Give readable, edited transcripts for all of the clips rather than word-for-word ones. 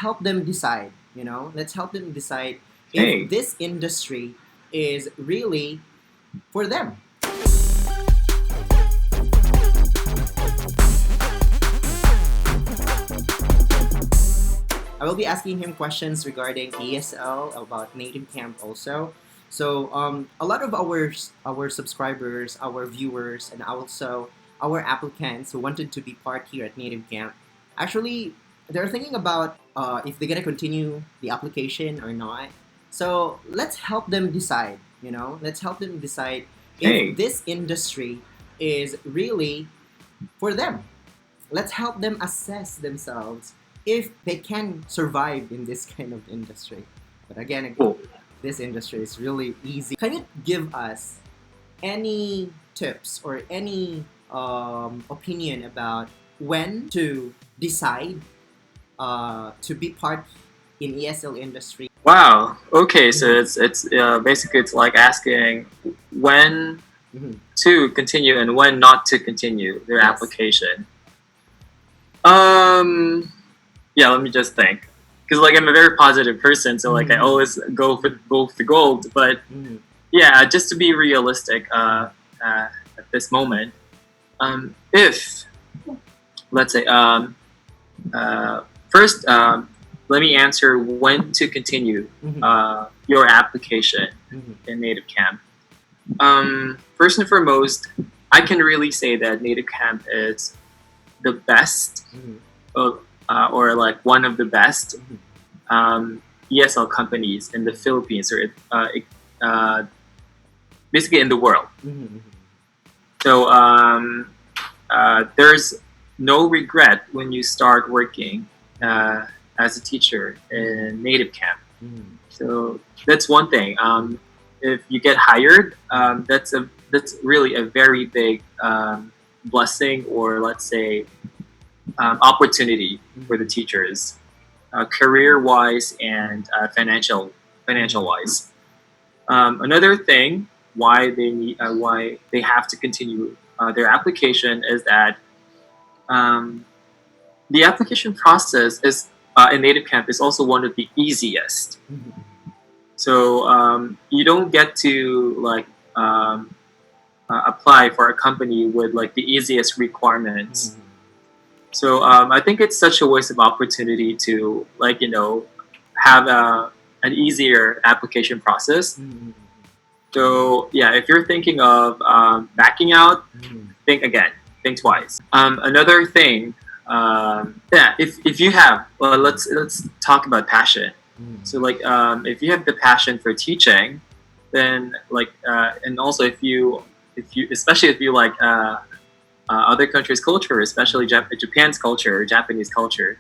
help them decide. Let's help them decide Hey. if this industry is really for them. I will be asking him questions regarding ESL, about NativeCamp also. So a lot of our subscribers, our viewers, and also our applicants who wanted to be part here at NativeCamp, actually they're thinking about if they're gonna continue the application or not. So let's help them decide. Let's help them decide Hey. if this industry is really for them. Let's help them assess themselves if they can survive in this kind of industry. But again, Cool. this industry is really easy. Can you give us any tips or any opinion about when to decide to be part in ESL industry? Wow. Okay. So it's basically it's like asking when Mhm. to continue and when not to continue their Yes. application. Yeah. Let me just think. Because like I'm a very positive person, so like I always go for the gold. But Mhm. yeah, just to be realistic, at this moment, if let's say first, let me answer when to continue your application Mhm. in NativeCamp. First and foremost, I can really say that NativeCamp is the best Mhm. of, or like one of the best Mhm. ESL companies in the Philippines, or basically in the world. Mhm. So there's no regret when you start working as a teacher in NativeCamp. Mhm. So that's one thing. If you get hired, that's really a very big blessing, or let's say opportunity for the teachers, career-wise and financial-wise. Another thing why they have to continue their application is that the application process is in NativeCamp is also one of the easiest. Mhm. So you don't get to like apply for a company with like the easiest requirements. So I think it's such a waste of opportunity to have an easier application process. Mhm. So yeah, if you're thinking of backing out, think again, think twice. Another thing, yeah, if you have, well, let's talk about passion. So like if you have the passion for teaching, then like and also if you especially if you like other countries' culture, especially Japan's culture, Japanese culture,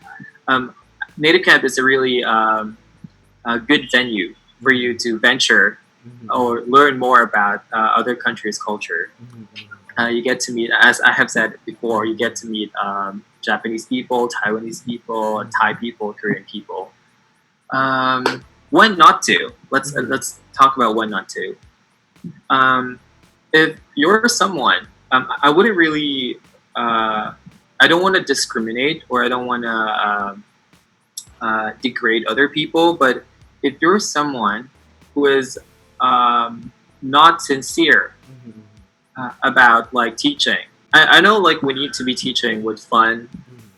NativeCamp is a really a good venue for you to venture or learn more about other countries' culture. You get to meet, as I have said before, you get to meet Japanese people, Taiwanese people, Thai people, Korean people. When not to? Let's talk about when not to. If you're someone, I wouldn't really. I don't want to discriminate, or I don't want to degrade other people. But if you're someone who is not sincere about like teaching, I know like we need to be teaching with fun,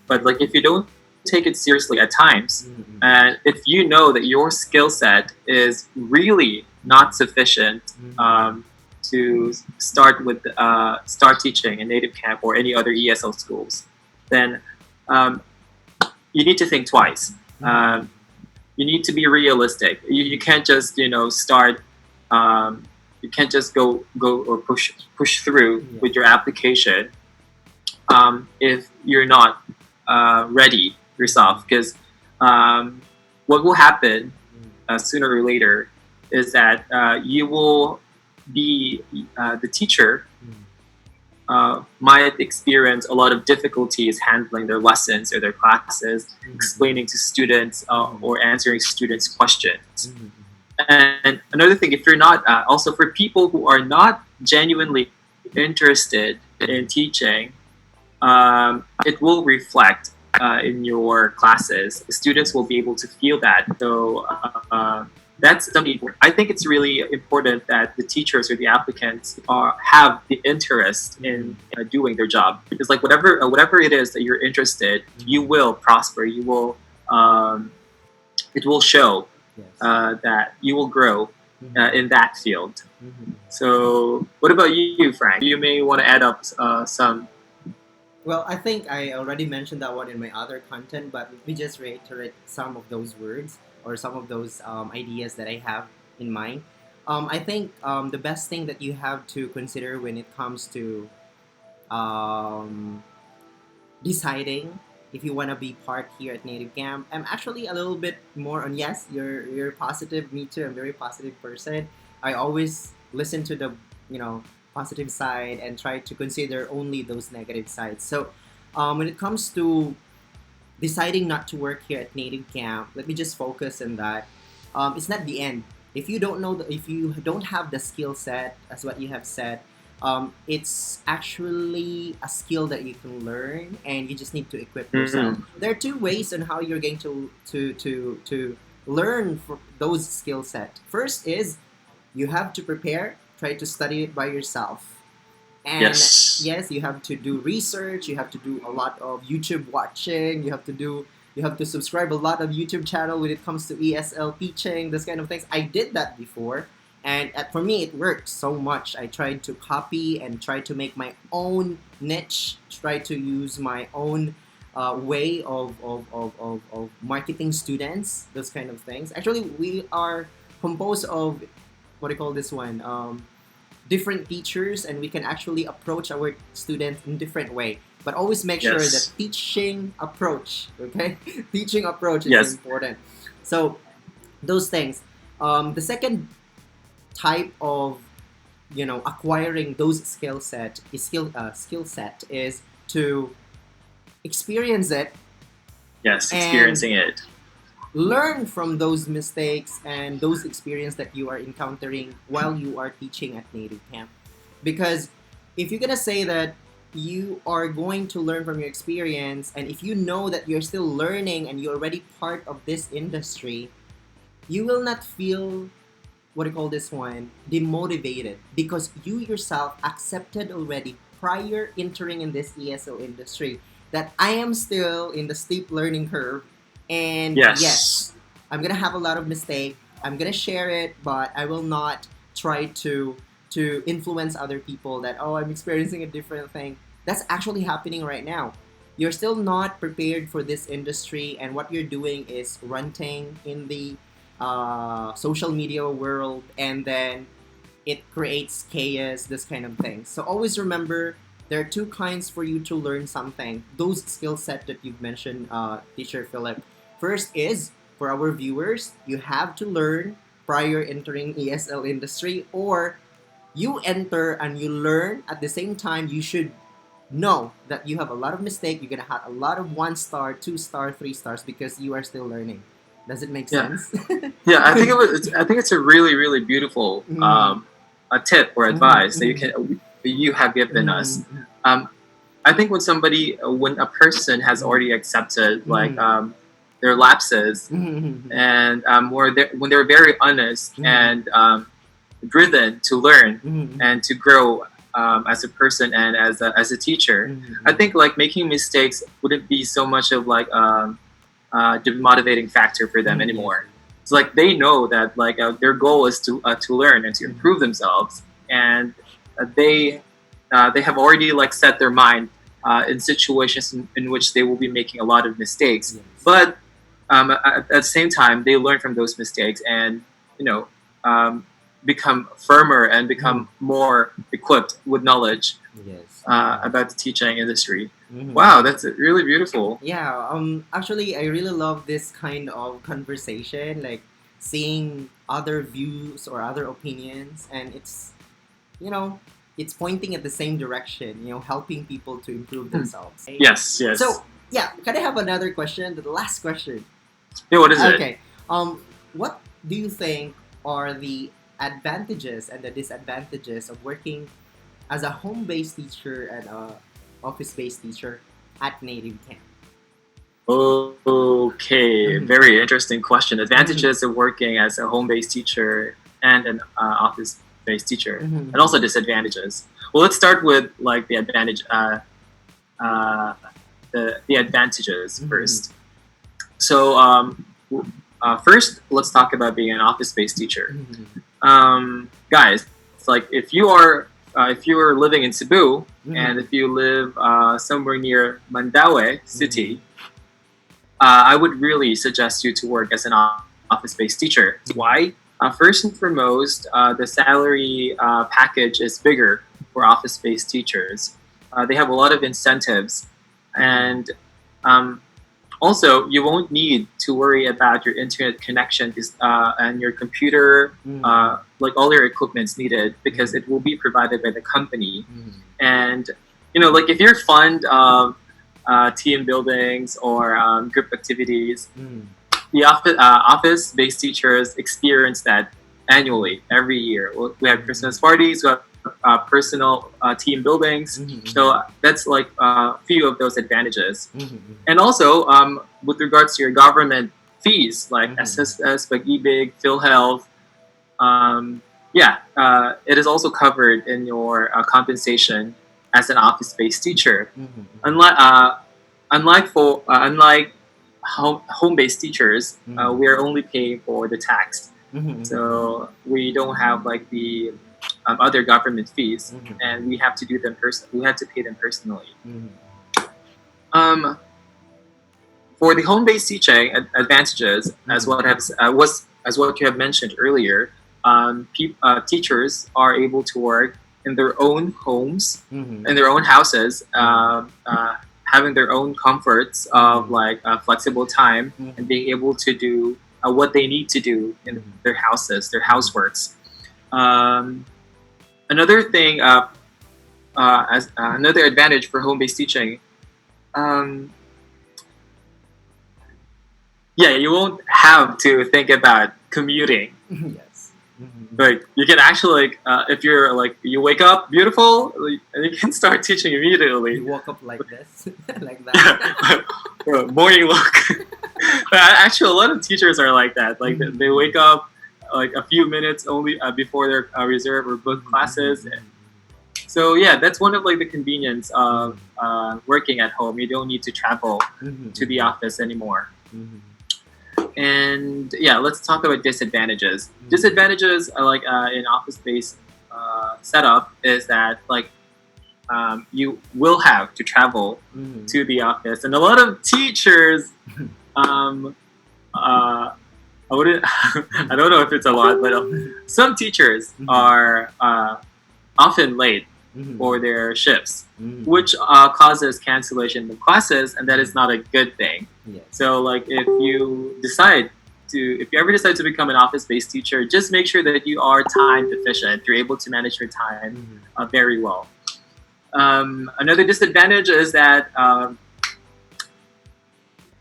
but like if you don't take it seriously at times, and if you know that your skill set is really not sufficient to start teaching in NativeCamp or any other ESL schools, then you need to think twice. You need to be realistic. You can't just start. You can't just go or push through with your application if you're not ready yourself. Because what will happen sooner or later is that you will be the teacher might experience a lot of difficulties handling their lessons or their classes, explaining to students or answering students' questions. And another thing, if you're not, also for people who are not genuinely interested in teaching, it will reflect in your classes, students will be able to feel that. So that's something important. I think it's really important that the teachers or the applicants have the interest in doing their job. Because like whatever it is that you're interested, you will prosper. You will it will show Yes. that you will grow in that field. Mhm. So what about you, Frank? You may want to add up some. Well, I think I already mentioned that one in my other content, but let me just reiterate some of those words or some of those ideas that I have in mind. I think the best thing that you have to consider when it comes to um, deciding if you want to be part here at Native Camp, I'm actually a little bit more on yes, you're positive. Me too. I'm a very positive person. I always listen to the positive side and try to consider only those negative sides. So when it comes to deciding not to work here at Native Camp, let me just focus on that. It's not the end. If you don't know, if you don't have the skill set, as what you have said, it's actually a skill that you can learn, and you just need to equip yourself. Mhm. There are two ways on how you're going to learn for those skill set. First is you have to prepare, try to study it by yourself. And Yes. yes, you have to do research, you have to do a lot of YouTube watching, you have to subscribe a lot of YouTube channel when it comes to ESL teaching, this kind of things. I did that before, and for me it worked so much. I tried to copy and try to make my own niche, try to use my own way of marketing students, those kind of things. Actually, we are composed of what do you call this one? Different teachers, and we can actually approach our students in different way, but always make sure that Yes. teaching approach, okay, teaching approach is Yes. important. So those things. The second type of acquiring those skill set is to experience it Yes. and Experiencing it. learn from those mistakes and those experience that you are encountering while you are teaching at Native Camp. Because if you're gonna say that you are going to learn from your experience, and if you know that you're still learning and you're already part of this industry, you will not feel what do you call this one demotivated, because you yourself accepted already prior entering in this ESO industry that I am still in the steep learning curve, and Yes. yes, I'm gonna have a lot of mistake. I'm gonna share it, but I will not try to influence other people that oh, I'm experiencing a different thing. That's actually happening right now. You're still not prepared for this industry, and what you're doing is ranting in the social media world, and then it creates chaos, this kind of thing. So always remember, there are two kinds for you to learn something. Those skill set that you've mentioned, teacher Philip. First is for our viewers, you have to learn prior entering ESL industry, or you enter and you learn at the same time. You should know that you have a lot of mistake. You're gonna have a lot of 1 star, 2 star, 3 stars because you are still learning. Does it make Yeah. sense? Yeah. I think it's a really really beautiful Mm, a tip or mhm, advice that you have given us. mhm, Um, I think when a person has already accepted like mhm, their lapses, mhm, and when they're very honest mhm, and driven to learn mhm, and to grow as a person and as a teacher, I mhm, think like making mistakes wouldn't be so much of like the motivating factor for them mhm, yes. anymore. It's like they know that like their goal is to learn and to Mhm, improve themselves, and they have already like set their mind in situations in which they will be making a lot of mistakes. yes. But at the same time, they learn from those mistakes and you know um, become firmer and Mhm, become more equipped with knowledge yes. about the teaching industry. Mhm. Wow, that's really beautiful. Yeah, actually I really love this kind of conversation, like seeing other views or other opinions, and you know, it's pointing at the same direction, helping people to improve Hmm. themselves. Right? Yes, yes. So, yeah, can I have another question? The last question. Hey, what is it? Okay. What do you think are the advantages and the disadvantages of working as a home-based teacher and a office-based teacher at Native Camp? Okay, Mm-hmm. very interesting question. Mm-hmm. Advantages of working as a home-based teacher and an office-based teacher, and Mm-hmm. also disadvantages. Well, let's start with like the advantage, uh, the advantages Mm-hmm. first. So, first, let's talk about being an office-based teacher. Mm-hmm. Guys, like if you are living in Cebu and if you live somewhere near Mandaue Mm-hmm. City, I would really suggest you to work as an office-based teacher. Why? First and foremost, the salary package is bigger for office-based teachers. They have a lot of incentives, Mm-hmm. and um, also you won't need to worry about your internet connection and your computer, Mm-hmm. like all your equipment's needed because Mm-hmm. it will be provided by the company. Mm-hmm. And like if you're fond of team buildings or group activities, Mm-hmm. the office-based teachers experience that annually every year. We have Christmas parties, we have personal team buildings. Mm-hmm. So that's like a few of those advantages. Mm-hmm. And also, with regards to your government fees like Mm-hmm. SSS, Pag-ibig, PhilHealth, yeah, it is also covered in your compensation as an office-based teacher. Mm-hmm. Unlike home-based teachers, Mm-hmm. we are only paying for the tax, Mm-hmm. so we don't have like the other government fees, Mm-hmm. and we have to do them we have to pay them personally. Mm-hmm. Um, for the home-based teaching advantages, as Mm-hmm. as what you have mentioned earlier, teachers are able to work in their own homes, Mm-hmm. in their own houses, Mm-hmm. having their own comforts of Mm-hmm. like flexible time and Mm-hmm. being able to do what they need to do in their houses, their Mm-hmm. houseworks. Um, another thing, as another advantage for home-based teaching. Um, yeah, you won't have to think about commuting. Yes. Mm-hmm. Like you can actually like if you're like you wake up beautiful, like, and you can start teaching immediately. You woke up like this, like that. Morning look. Actually, a lot of teachers are like that. Like they Mm-hmm. wake up like a few minutes only before their reserve or book Mm-hmm. classes. Mm-hmm. So yeah, that's one of like the convenience of Mm-hmm. working at home. You don't need to travel to the Mm-hmm. office anymore. Mm-hmm. And yeah, let's talk about disadvantages. Mm-hmm. Disadvantages like in office-based setup is that like you will have to travel Mm-hmm. to the office, and a lot of teachers, um, I wouldn't, I don't know if it's a lot, but some teachers Mm-hmm. are often late Mm-hmm. for their shifts, Mm-hmm. which causes cancellation of classes, and that is not a good thing. Yes. So, like, if you ever decide to become an office-based teacher, just make sure that you are time efficient. You're able to manage your time Mm-hmm. very well. Another disadvantage is that,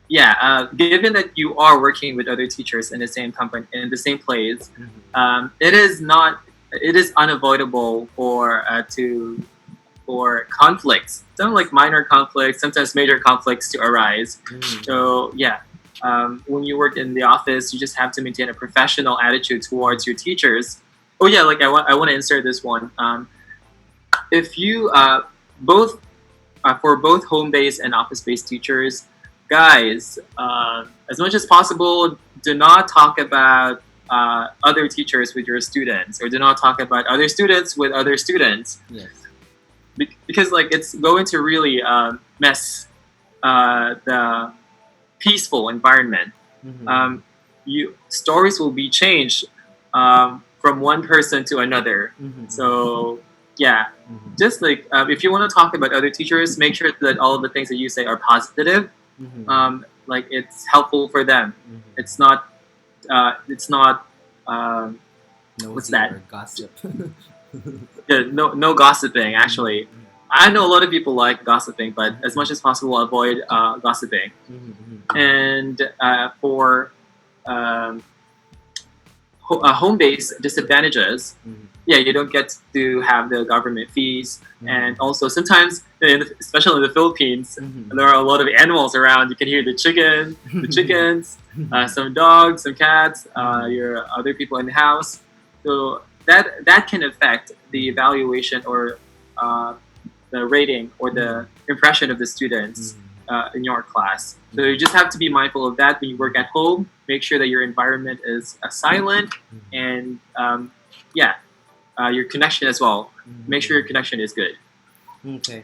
yeah, given that you are working with other teachers in the same company in the same place, Mm-hmm. it is unavoidable for conflicts, some like minor conflicts, sometimes major conflicts to arise. Mm-hmm. So yeah, when you work in the office, you just have to maintain a professional attitude towards your teachers. Oh yeah, like I want to insert this one. If you both for both home-based and office-based teachers, guys, as much as possible, do not talk about other teachers with your students, or do not talk about other students with other students, Yes. because like it's going to really mess the peaceful environment. Mm-hmm. Um, you stories will be changed from one person to another. Mm-hmm. So yeah, Mm-hmm. just like if you want to talk about other teachers, make sure that all of the things that you say are positive. Mm-hmm. Like it's helpful for them. Mm-hmm. It's not. It's not. Um, what's Nosy that? or gossip. No gossiping. Actually, Mm-hmm. I know a lot of people like gossiping, but as much as possible, avoid gossiping. Mm-hmm. And for um, home-based disadvantages, yeah, you don't get to have the government fees, and Mm-hmm. also sometimes, especially in the Philippines, Mm-hmm. there are a lot of animals around. You can hear the chickens, some dogs, some cats, Mm-hmm. your other people in the house. So that can affect the evaluation or uh, the rating or Mm-hmm. the impression of the students Mm-hmm. in your class. So you just have to be mindful of that when you work at home. Make sure that your environment is silent, and yeah, your connection as well. Make sure your Mm-hmm. connection is good. Okay.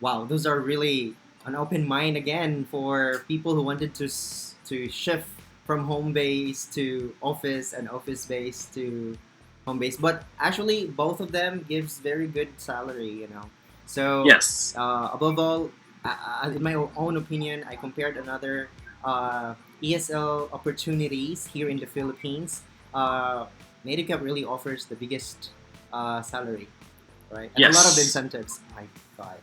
Wow, those are really an open mind again for people who wanted to shift from home base to office and office base to home base. But actually, both of them gives very good salary. So Yes. above all, in my own opinion, I compared another ESL opportunities here in the Philippines. NativeCamp really offers the biggest salary, right? And a lot of Yes. incentives. My God.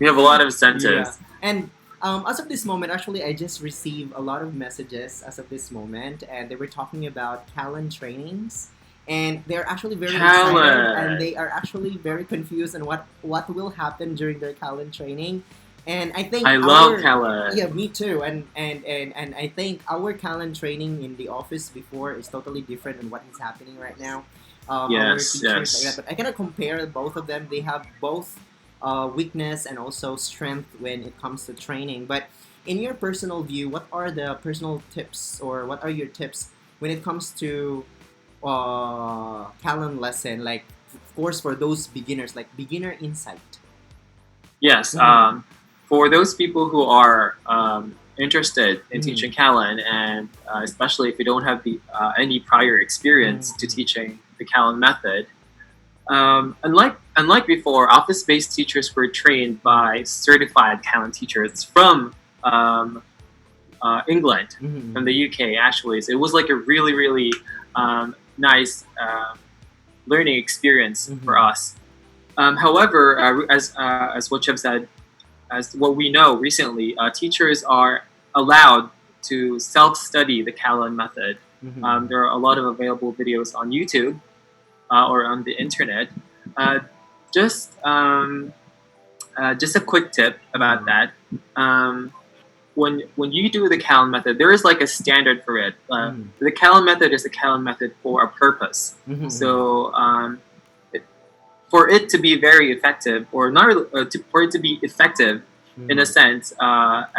We have a lot of Yeah. incentives. And as of this moment, actually, I just received a lot of messages as of this moment, and they were talking about Callan trainings. And they're actually very excited, and Callan. they are actually very confused on what will happen during their Callan training. And I think I love our Callan. yeah, me too. And I think our Callan training in the office before is totally different than what is happening right now. Our Yes, teachers like that, yes. but I cannot compare both of them. They have both weakness and also strength when it comes to training. But in your personal view, what are the personal tips or what are your tips when it comes to Callan lesson? Like, of course, for those beginners, like beginner insight. Yes. Mm-hmm. For those people who are interested in Mm-hmm. teaching Callan, and especially if you don't have any prior experience to Mm-hmm. teaching the Callan method, unlike before, office-based teachers were trained by certified Callan teachers from um, England, from Mm-hmm. the UK. Actually, so it was like a really nice learning experience for Mm-hmm. us. However, as what you have said, as what we know recently, teachers are allowed to self-study the Callan method. Mm-hmm. There are a lot of available videos on YouTube or on the internet. Uh, just just a quick tip about Mm-hmm. that. Um, when you do the Callan method, there is like a standard for it. Mm-hmm. The Callan method is the Callan method for a purpose. Mm-hmm. So for it to be very effective, or not really, for it to be effective in a Mm-hmm. sense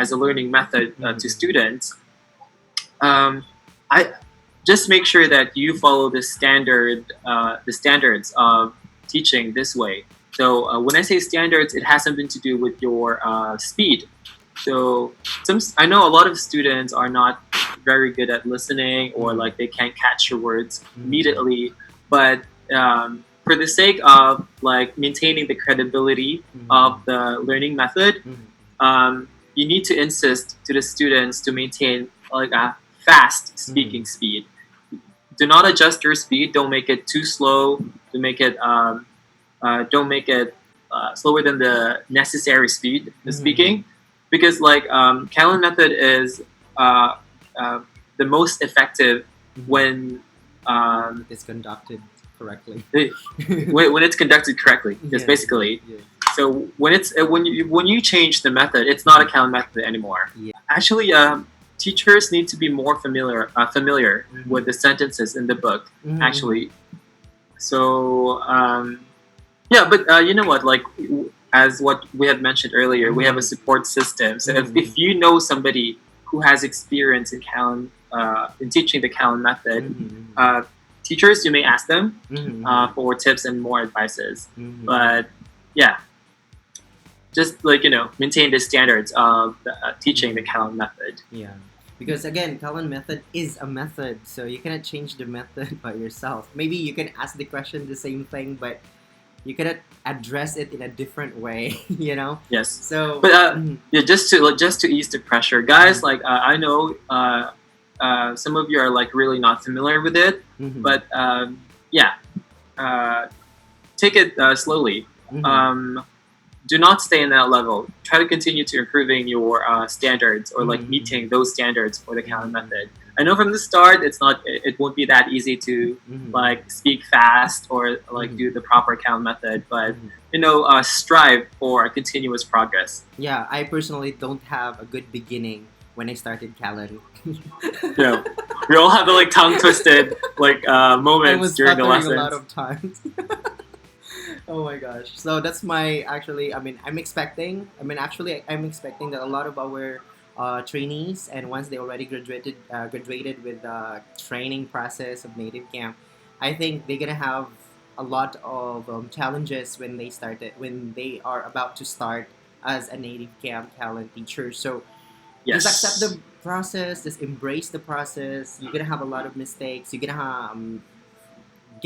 as a learning method to Mm-hmm. students, I just make sure that you follow the standards of teaching this way. So when I say standards, it has something to do with your speed. So I know a lot of students are not very good at listening, or Mm-hmm. like they can't catch your words Mm-hmm. immediately. But for the sake of like maintaining the credibility Mm-hmm. of the learning method, Mm-hmm. you need to insist to the students to maintain like a fast Mm-hmm. speaking speed. Do not adjust your speed. Don't make it too slow. Don't make it slower than the necessary speed of Mm-hmm. speaking, because like Callan method is uh, uh, the most effective Mm-hmm. when um, It's conducted correctly. it, when it's conducted correctly. Yes, Yes, yes, basically. yes. So when you change the method, it's not a Callan method anymore. Yeah. Actually, teachers need to be more familiar with Mm-hmm. the sentences in the book. Mm-hmm. Actually, so yeah, but you know what? Like as what we had mentioned earlier, we have a Mm-hmm. support system. So Mm-hmm. if you know somebody who has experience in teaching the Callan method, Mm-hmm. uh, teachers, you may ask them Mm-hmm. for tips and more advices. Mm-hmm. But yeah, just like maintain the standards of teaching the Mm-hmm. Callan method. Yeah. Because again, Callan method is a method, so you cannot change the method by yourself. Maybe you can ask the question the same thing, but you cannot address it in a different way. Yes, So, but mm-hmm. yeah, just to ease the pressure, guys. Like I know some of you are like really not familiar with it, Mm-hmm. but yeah, uh, take it slowly. Mm-hmm. Um, do not stay in that level. Try to continue to improving your standards, or like Mm-hmm. meeting those standards for the Callan Mm-hmm. method. I know from the start it's not it won't be that easy to Mm-hmm. like speak fast or like Mm-hmm. do the proper Callan method, but Mm-hmm. strive for continuous progress. Yeah, I personally don't have a good beginning when I started Callan. You know, we all have the like tongue twisted like I moments was during the stuttering a lot lessons. of times. Oh my gosh. So that's my actually. I'm expecting that a lot of our trainees and once they already graduated with the training process of Native Camp, I think they're gonna have a lot of challenges when they are about to start as a Native Camp talent teacher. So just accept Yes. the process. Just embrace the process. You're gonna have a lot of mistakes. You're gonna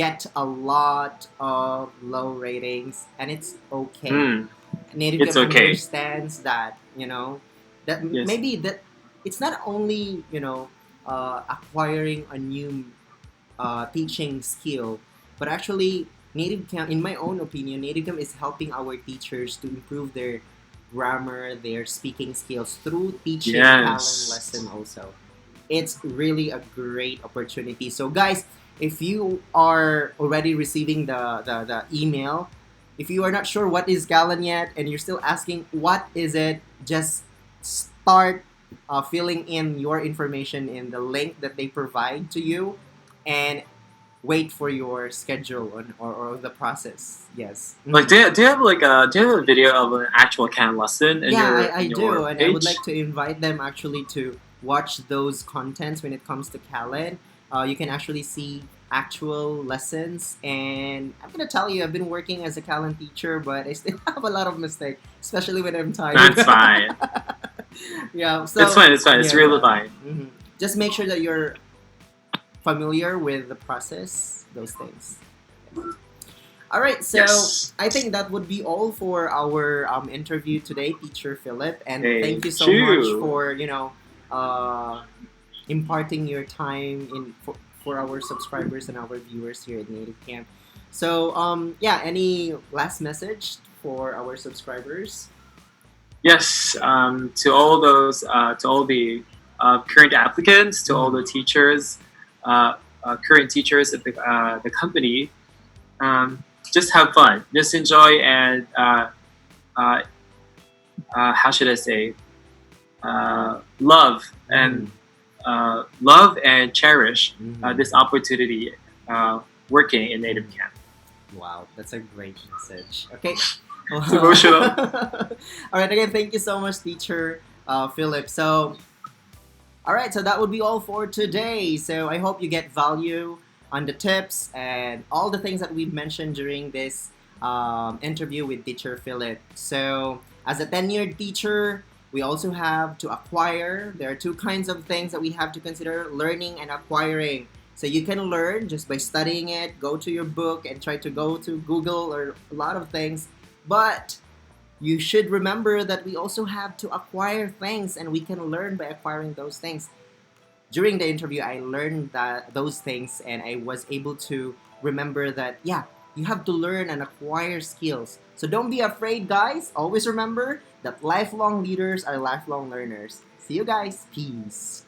get a lot of low ratings, and it's okay. Hmm. Native It's Game okay. understands that that Yes. maybe that it's not only acquiring a new teaching skill, but actually Native Camp, in my own opinion, Native Camp is helping our teachers to improve their grammar, their speaking skills through teaching Callan Yes. lesson also. It's really a great opportunity. So guys, if you are already receiving the email, if you are not sure what is Callan yet and you're still asking what is it, just start filling in your information in the link that they provide to you and wait for your schedule or the process. Yes. Like, Mhm. do you have like a do you have a video of an actual Callan lesson Yeah, I in your do, and I would page? like to invite them actually to watch those contents when it comes to Callan. You can actually see actual lessons, and I'm gonna tell you, I've been working as a Callan teacher, but I still have a lot of mistakes, especially when I'm tired. That's fine. Yeah, It's so fine. It's fine. It's yeah, really yeah. fine. Just make sure that you're familiar with the process, those things. All right, so Yes. I think that would be all for our interview today, Teacher Philip, and thank Thank you so much you. for uh, imparting your time for our subscribers and our viewers here at Native Camp. So yeah, any last message for our subscribers? Yes. To all the current applicants, to all Mm-hmm. the teachers, current teachers at the company, just have fun, just enjoy, and uh, how should I say, Mm-hmm. love and cherish Mm-hmm. this opportunity working in Native Camp. Wow, that's a great message. Okay. It's emotional. All right, again, thank you so much, Teacher Philip. So, all right, so that would be all for today. So, I hope you get value on the tips and all the things that we've mentioned during this interview with Teacher Philip. So, as a tenured teacher, we also have to acquire. There are two kinds of things that we have to consider: learning and acquiring. So you can learn just by studying it, go to your book and try to go to Google or a lot of things. But you should remember that we also have to acquire things and we can learn by acquiring those things. During the interview, I learned that those things and I was able to remember that, yeah, you have to learn and acquire skills. So don't be afraid, guys. Always remember that lifelong leaders are lifelong learners. See you guys. Peace.